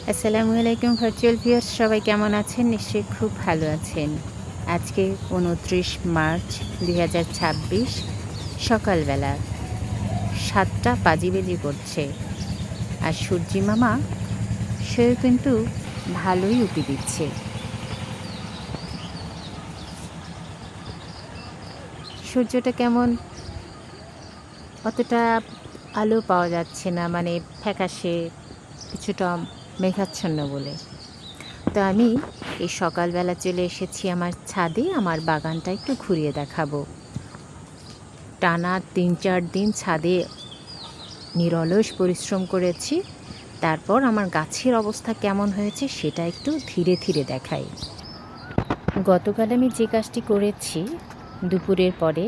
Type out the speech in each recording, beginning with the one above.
আসসালামু আলাইকুম virtual viewers, সবাই কেমন আছেন? নিশ্চয়ই খুব ভালো আছেন। আজকে ২৯ মার্চ ২০২৬ সকালবেলা ৭টা বাজিবাজি করছে। আর সূর্যি মামা সেও কিন্তু ভালোই উঁকি দিচ্ছে। সূর্যটা কেমন অতটা আলো পাওয়া যাচ্ছে না, মানে ফ্যাকাশে কিছুটা মেঘাচ্ছন্ন বলে। তো আমি এই সকালবেলা চলে এসেছি আমার ছাদে, আমার বাগানটা একটু ঘুরিয়ে দেখাবো। টানা ৩-৪ দিন ছাদে নিরলস পরিশ্রম করেছি। তারপর আমার গাছের অবস্থা কেমন হয়েছে সেটা একটু ধীরে ধীরে দেখাই। গতকাল আমি যে কাজটি করেছি দুপুরের পরে,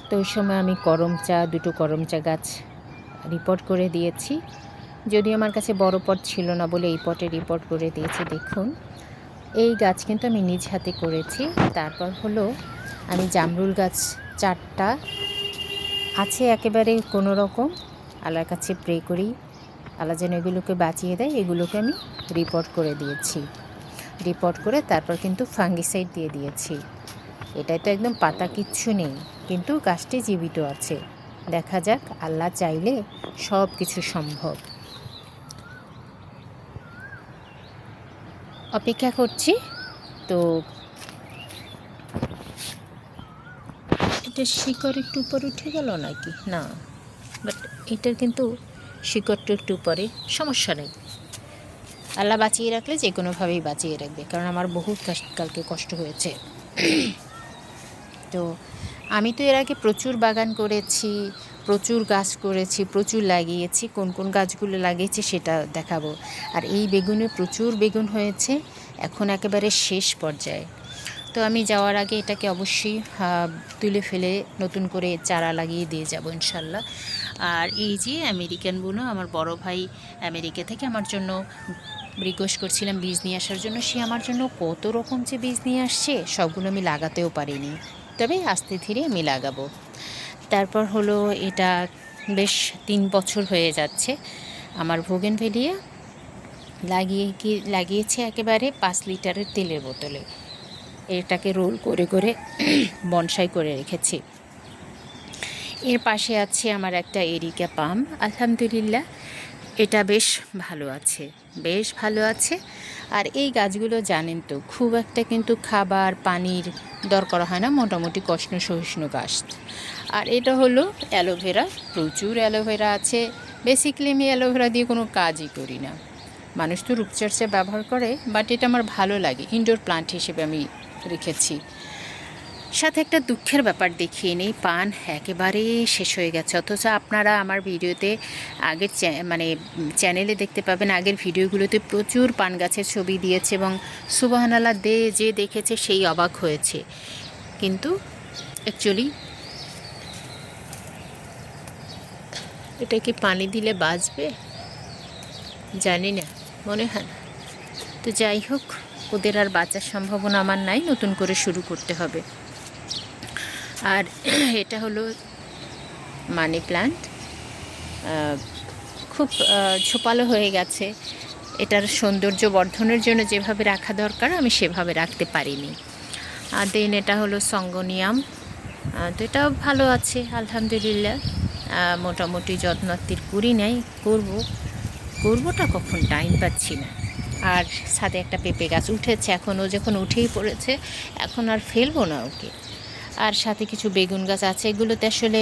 তো ওই সময় আমি দুটো করম চা গাছ রিপোর্ট করে দিয়েছি। যদিও আমার কাছে বড় পট ছিল না বলে এই পটে রিপোর্ট করে দিয়েছি। দেখুন, এই গাছ কিন্তু আমি নিজ হাতে করেছি। তারপর হলো আমি জামরুল গাছ 4টা আছে একেবারে কোনো রকম, আল্লাহর কাছে প্রে করি আল্লাহ যেন এগুলোকে বাঁচিয়ে দেয়। এগুলোকে আমি রিপোর্ট করে দিয়েছি। রিপোর্ট করে তারপর কিন্তু ফাঙ্গিসাইড দিয়ে দিয়েছি। এটাই তো একদম পাতা কিচ্ছু নেই, কিন্তু গাছটি জীবিত আছে। দেখা যাক, আল্লাহ চাইলে সব কিছু সম্ভব। অপেক্ষা করছি। তো এটা শিকড় একটু উপরে উঠে গেল নাকি না, বাট এটার কিন্তু শিকড়টা একটু উপরে, সমস্যা নেই। আল্লাহ বাঁচিয়ে রাখলে যে কোনোভাবেই বাঁচিয়ে রাখবে, কারণ আমার বহুত কালকে কষ্ট হয়েছে। তো আমি তো এর আগে প্রচুর বাগান করেছি, প্রচুর গাছ করেছি, প্রচুর লাগিয়েছি। কোন কোন গাছগুলো লাগিয়েছি সেটা দেখাবো। আর এই বেগুনে প্রচুর বেগুন হয়েছে, এখন একেবারে শেষ পর্যায়ে। তো আমি যাওয়ার আগে এটাকে অবশ্যই তুলে ফেলে নতুন করে চারা লাগিয়ে দিয়ে যাব ইনশাল্লাহ। আর এই যে আমেরিকান বুনো, আমার বড় ভাই আমেরিকা থেকে আমার জন্য রিকোয়েস্ট করছিলাম বীজ নিয়ে আসার জন্য। সে আমার জন্য কত রকম যে বীজ নিয়ে আসছে, সবগুলো আমি লাগাতেও পারিনি, তবে আস্তে ধীরে আমি লাগাবো। তারপর হলো এটা বেশ 3 বছর হয়ে যাচ্ছে আমার বোগেনভেলিয়া লাগিয়েছে একেবারে 5 লিটারের তেলের বোতলে। এটাকে রোল করে করে বনসাই করে রেখেছি। এর পাশে আছে আমার একটা এরিকা পাম, আলহামদুলিল্লাহ এটা বেশ ভালো আছে, বেশ ভালো আছে। আর এই গাছগুলো জানেন তো খুব একটা কিন্তু খাবার পানির দরকার হয় না, মোটামুটি কষ্ট সহিষ্ণু গাছ। আর এটা হলো অ্যালোভেরা, প্রচুর অ্যালোভেরা আছে। বেসিক্যালি আমি অ্যালোভেরা দিয়ে কোনো কাজই করি না, মানুষ তো রূপচর্চা ব্যবহার করে, বাট এটা আমার ভালো লাগে, ইনডোর প্লান্ট হিসেবে আমি রেখেছি। সাথে একটা দুঃখের ব্যাপার দেখিয়ে নেই, পান একেবারে শেষ হয়ে গেছে। অথচ আপনারা আমার ভিডিওতে আগের চ্যানেলে দেখতে পাবেন, আগের ভিডিওগুলোতে প্রচুর পান গাছের ছবি দিয়েছে এবং সুবহানাল্লাহ যে দেখেছে সেই অবাক হয়েছে। কিন্তু অ্যাকচুয়ালি এটা কি পানি দিলে বাঁচবে জানি না, মনে হয় না। তো যাই হোক, ওদের আর বাঁচার সম্ভাবনা আমার নাই, নতুন করে শুরু করতে হবে। আর এটা হলো মানি প্ল্যান্ট, খুব ঝোপালো হয়ে গেছে। এটার সৌন্দর্য বর্ধনের জন্য যেভাবে রাখা দরকার আমি সেভাবে রাখতে পারিনি। আর দেন এটা হলো সঙ্গনিয়াম, তো এটাও ভালো আছে আলহামদুলিল্লাহ। মোটামুটি যত্নআত্তির করি নাই, করবোটা কখন, টাইম পাচ্ছি না। আর ছাদে একটা পেঁপে গাছ উঠেছে, এখন ও যখন উঠেই পড়েছে, এখন আর ফেলবো না ওকে। আর সাথে কিছু বেগুন গাছ আছে, এগুলোতে আসলে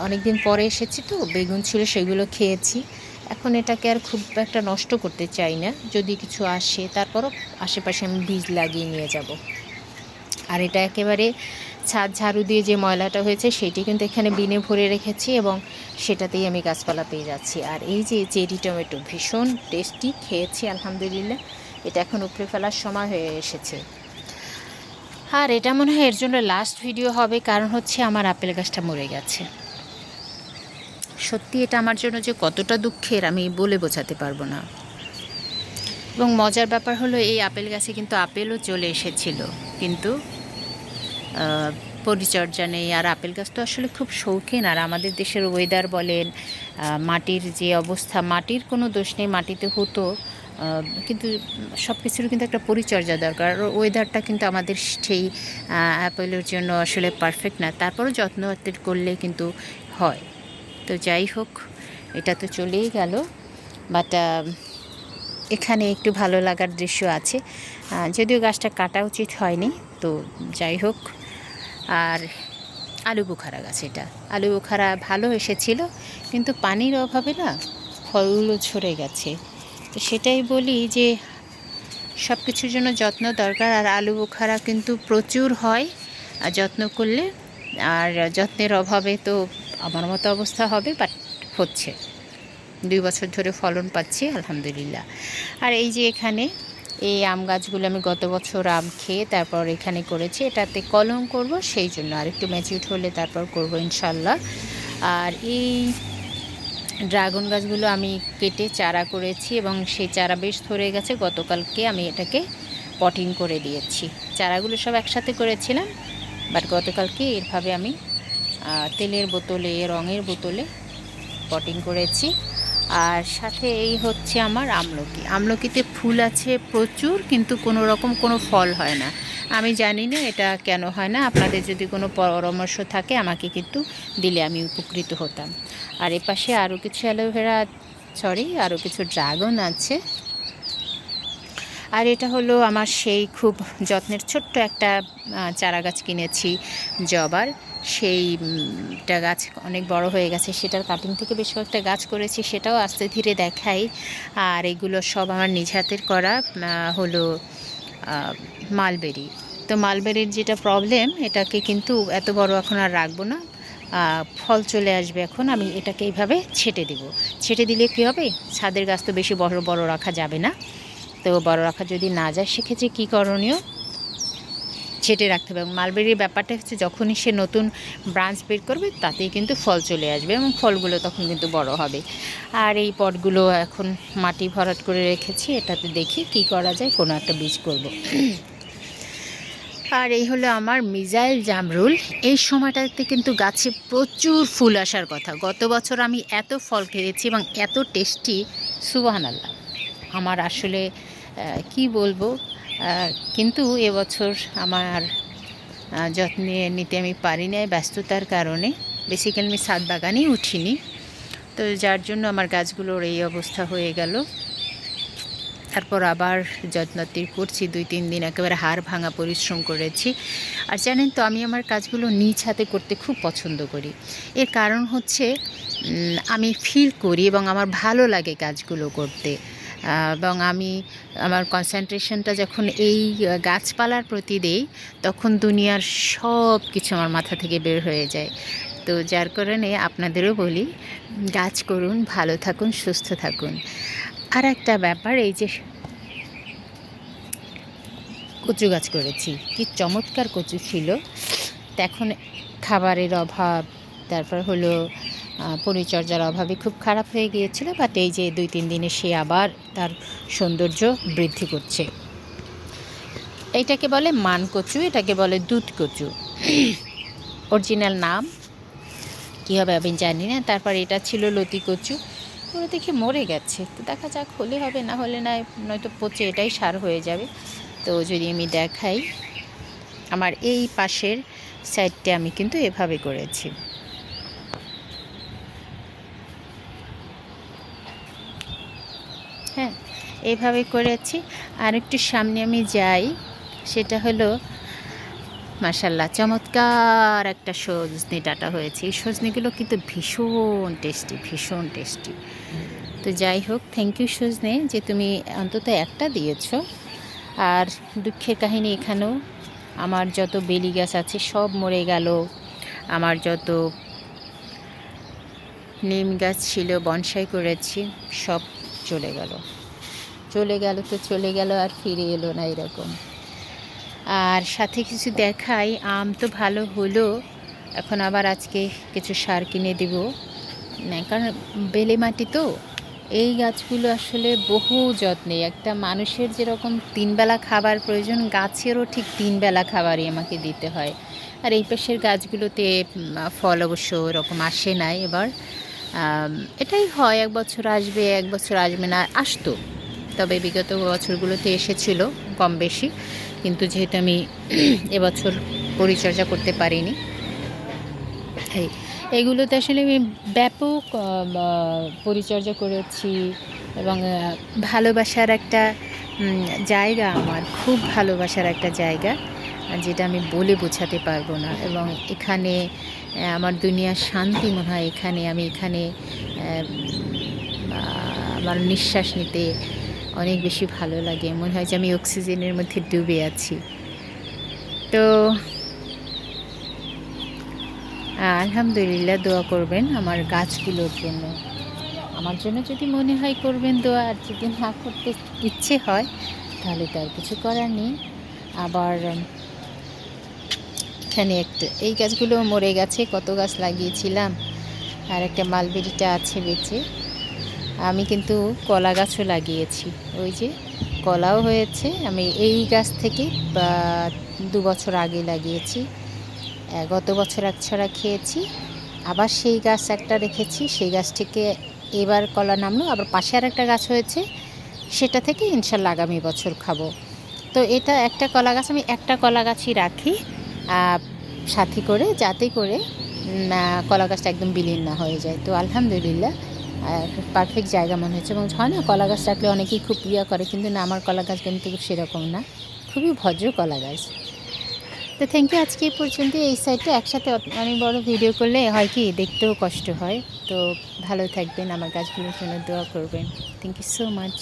অনেক দিন পরে এসেছি তো বেগুন ছিল, সেগুলো খেয়েছি। এখন এটাকে আর খুব একটা নষ্ট করতে চাই না, যদি কিছু আসে তারপরও আশেপাশে আমি বীজ লাগিয়ে নিয়ে যাব। আর এটা একেবারে ছাদ ঝাড়ু দিয়ে যে ময়লাটা হয়েছে সেটি কিন্তু এখানে বিনে ভরে রেখেছি এবং সেটাতেই আমি গাছপালা পেয়ে যাচ্ছি। আর এই যে চেরি টমেটো ভীষণ টেস্টি, খেয়েছি আলহামদুলিল্লাহ। এটা এখন উপড়ে ফেলার সময় হয়ে এসেছে। আর এটা মনে হয় এর জন্য লাস্ট ভিডিও হবে, কারণ হচ্ছে আমার আপেল গাছটা মরে গেছে। সত্যি এটা আমার জন্য যে কতটা দুঃখের আমি বলে বোঝাতে পারবো না। এবং মজার ব্যাপার হলো এই আপেল গাছে কিন্তু আপেলও চলে এসেছিল, কিন্তু পরিচর্যা নেই। আর আপেল গাছ তো আসলে খুব শৌখিন, আর আমাদের দেশের ওয়েদার বলেন, মাটির যে অবস্থা, মাটির কোনো দোষ নেই, মাটিতে হতো, কিন্তু সব কিছুর কিন্তু একটা পরিচর্যা দরকার। আর ওয়েদারটা কিন্তু আমাদের সেই অ্যাপেলের জন্য আসলে পারফেক্ট না, তারপরেও যত্ন করলে কিন্তু হয়। তো যাই হোক, এটা তো চলেই গেল, বাট এখানে একটু ভালো লাগার দৃশ্য আছে, যদিও গাছটা কাটা উচিত হয়নি। তো যাই হোক, আর আলু বোখারা গাছ, এটা আলু বোখারা ভালো এসেছিল, কিন্তু পানির অভাবে না ফলগুলো ঝরে গেছে। তো সেটাই বলি যে সব কিছুর জন্য যত্ন দরকার, আর আলু বোখারা কিন্তু প্রচুর হয় আর যত্ন করলে, আর যত্নের অভাবে তো আমার মতো অবস্থা হবে, বাট হচ্ছে। 2 বছর ধরে ফলন পাচ্ছি আলহামদুলিল্লাহ। আর এই যে এখানে এই আম গাছগুলো আমি গত বছর আম খেয়ে তারপর এখানে করেছি, এটাতে কলম করব, সেই জন্য আর একটু ম্যাচিউর হলে তারপর করব ইনশাল্লাহ। আর এই ড্রাগন গাছগুলো আমি কেটে চারা করেছি এবং সেই চারা বেশ ধরে গেছে। গতকালকে আমি এটাকে পটিং করে দিয়েছি। চারাগুলো সব একসাথে করেছিলাম, বাট গতকালকে এরভাবে আমি তেলের বোতলে, রঙের বোতলে পটিং করেছি। আর সাথে এই হচ্ছে আমার আমলকি। আমলকিতে ফুল আছে প্রচুর, কিন্তু কোনো রকম কোনো ফল হয় না। আমি জানি না এটা কেন হয় না। আপনাদের যদি কোনো পরামর্শ থাকে আমাকে কিন্তু দিলে আমি উপকৃত হতাম। আর এপাশে আরও কিছু অ্যালোভেরা, আরও কিছু ড্রাগন আছে। আর এটা হলো আমার সেই খুব যত্নের ছোট্ট একটা চারা গাছ কিনেছি জবার, সেইটা গাছ অনেক বড় হয়ে গেছে, সেটার কাটিং থেকে বেশ কয়েকটা গাছ করেছি, সেটাও আস্তে ধীরে দেখাই। আর এগুলো সব আমার নিজ হাতের করা হলো মালবেরি। তো মালবেরির যেটা প্রবলেম, এটাকে কিন্তু এত বড় এখন আর রাখবো না, ফল চলে আসবে এখন। আমি এটাকে এইভাবে ছেটে দেব। ছেটে দিলে কী হবে, ছাদের গাছ তো বেশি বড় বড় রাখা যাবে না। তো বড় রাখা যদি না যায়, সেক্ষেত্রে কী করণীয়, ছেটে রাখতে হবে। এবং মালবেরির ব্যাপারটা হচ্ছে যখনই সে নতুন ব্রাঞ্চ বের করবে, তাতেই কিন্তু ফল চলে আসবে এবং ফলগুলো তখন কিন্তু বড় হবে। আর এই পটগুলো এখন মাটি ভরাট করে রেখেছি, এটাতে দেখি কি করা যায়, কোনো একটা বীজ করব। আর এই হলো আমার মিজাইল জামরুল। এই সময়টাতে কিন্তু গাছে প্রচুর ফুল আসার কথা। গত বছর আমি এত ফল খেয়েছি এবং এত টেস্টি, সুবহানাল্লাহ। আমার আসলে কি বলবো, কিন্তু এবছর আমার যত্নে নিতে আমি পারি নাই ব্যস্ততার কারণে। বেসিক্যালি আমি ছাদ বাগানেই উঠিনি, তো যার জন্য আমার গাছগুলোর এই অবস্থা হয়ে গেল। তারপর আবার যত্নতি করছি, 2-3 দিন একেবারে হাড় ভাঙা পরিশ্রম করেছি। আর জানেন তো, আমি আমার কাজগুলো নিজ হাতে করতে খুব পছন্দ করি। এর কারণ হচ্ছে আমি ফিল করি এবং আমার ভালো লাগে কাজগুলো করতে, এবং আমি আমার কনসেন্ট্রেশনটা যখন এই গাছপালার প্রতি দেই, তখন দুনিয়ার সব কিছু আমার মাথা থেকে বের হয়ে যায়। তো যার কারণে আপনাদেরও বলি, গাছ করুন, ভালো থাকুন, সুস্থ থাকুন। আর একটা ব্যাপার, এই যে কচু গাছ করেছি, কি চমৎকার কচু ছিল। তো এখন খাবারের অভাব, তারপর হলো পরিচর্যার অভাবে খুব খারাপ হয়ে গিয়েছিল, বাট এই যে 2-3 দিনে সে আবার তার সৌন্দর্য বৃদ্ধি করছে। এইটাকে বলে মান কচু, এটাকে বলে দুধ কচু। অরিজিনাল নাম কী হবে আমি জানি না। তারপর এটা ছিল লতি কচু, ওরা দেখে মরে গেছে। তো দেখা যাক, হলে হবে, না হলে না, নয়তো পচে এটাই সার হয়ে যাবে। তো যদি আমি দেখাই, আমার এই পাশের সাইডটা আমি কিন্তু এভাবে করেছি। হ্যাঁ, এইভাবে করেছি। আর একটু সামনে আমি যাই, সেটা হলো মাশাল্লাহ চমৎকার একটা সজনে ডাঁটা হয়েছে। এই সজনেগুলো কিন্তু ভীষণ টেস্টি, ভীষণ টেস্টি। তো যাই হোক, থ্যাংক ইউ সজনে, যে তুমি অন্তত একটা দিয়েছো। আর দুঃখের কাহিনী, এখানেও আমার যত বেলি গাছ আছে সব মরে গেল। আমার যত নিম গাছ ছিল, বনসাই করেছি, সব চলে গেল। চলে গেল তো চলে গেল, আর ফিরে এলো না এরকম। আর সাথে কিছু দেখাই, আম তো ভালো হলো। এখন আবার আজকে কিছু সার কিনে দেব, কারণ বেলে মাটি তো। এই গাছগুলো আসলে বহু যত্নে, একটা মানুষের যেরকম 3 বেলা খাবার প্রয়োজন, গাছেরও ঠিক 3 বেলা খাবারই আমাকে দিতে হয়। আর এই পাশের গাছগুলোতে ফল অবশ্য এরকম আসে নাই এবার। এটাই হয়, 1 বছর আসবে, 1 বছর আসবে না, আসতো। তবে বিগত বছরগুলোতে এসেছিল কম বেশি, কিন্তু যেহেতু আমি এবছর পরিচর্যা করতে পারিনি, এইগুলোতে আসলে আমি ব্যাপক পরিচর্যা করেছি এবং ভালোবাসার একটা জায়গা, আমার খুব ভালোবাসার একটা জায়গা, যেটা আমি বলে বোঝাতে পারবো না। এবং এখানে আমার দুনিয়ার শান্তি মনে হয় এখানে, আমি এখানে আমার নিঃশ্বাস নিতে অনেক বেশি ভালো লাগে, মনে হয় যে আমি অক্সিজেনের মধ্যে ডুবে আছি। তো আলহামদুলিল্লাহ, দোয়া করবেন আমার গাছগুলোর জন্য। আমার জন্য যদি মনে হয় করবেন দোয়া, আর যদি না করতে ইচ্ছে হয় তাহলে তার কিছু করার নেই। আবার এখানে এই গাছগুলো মরে গেছে, কত গাছ লাগিয়েছিলাম, আর একটা মালবেরিটা আছে বেঁচে। আমি কিন্তু কলা গাছও লাগিয়েছি, ওই যে কলাও হয়েছে। আমি এই গাছ থেকে 2 বছর আগে লাগিয়েছি, গত বছর এক ছড়া খেয়েছি, আবার সেই গাছ একটা রেখেছি, সেই গাছ থেকে এবার কলা নামলো, আবার পাশে আর একটা গাছ হয়েছে, সেটা থেকে ইনশাল্লাহ আগামী বছর খাবো। তো এটা একটা কলা গাছ, আমি একটা কলা গাছই রাখি সাথী করে, যাতে করে কলা গাছটা একদম বিলীন না হয়ে যায়। তো আলহামদুলিল্লাহ পারফেক্ট জায়গা মনে হচ্ছে। এবং হয় না কলা গাছ রাখলে অনেকেই খুব ইয়া করে, কিন্তু না, আমার কলা গাছ কিন্তু সেরকম না, খুবই ভদ্র কলা গাছ। তো থ্যাংক ইউ, আজকে এই পর্যন্ত। এই সাইডটা একসাথে অনেক বড় ভিডিও করলে হয় কি, দেখতেও কষ্ট হয়। তো ভালো থাকবেন, আমার গাছগুলোর জন্য দোয়া করবেন। Thank you so much.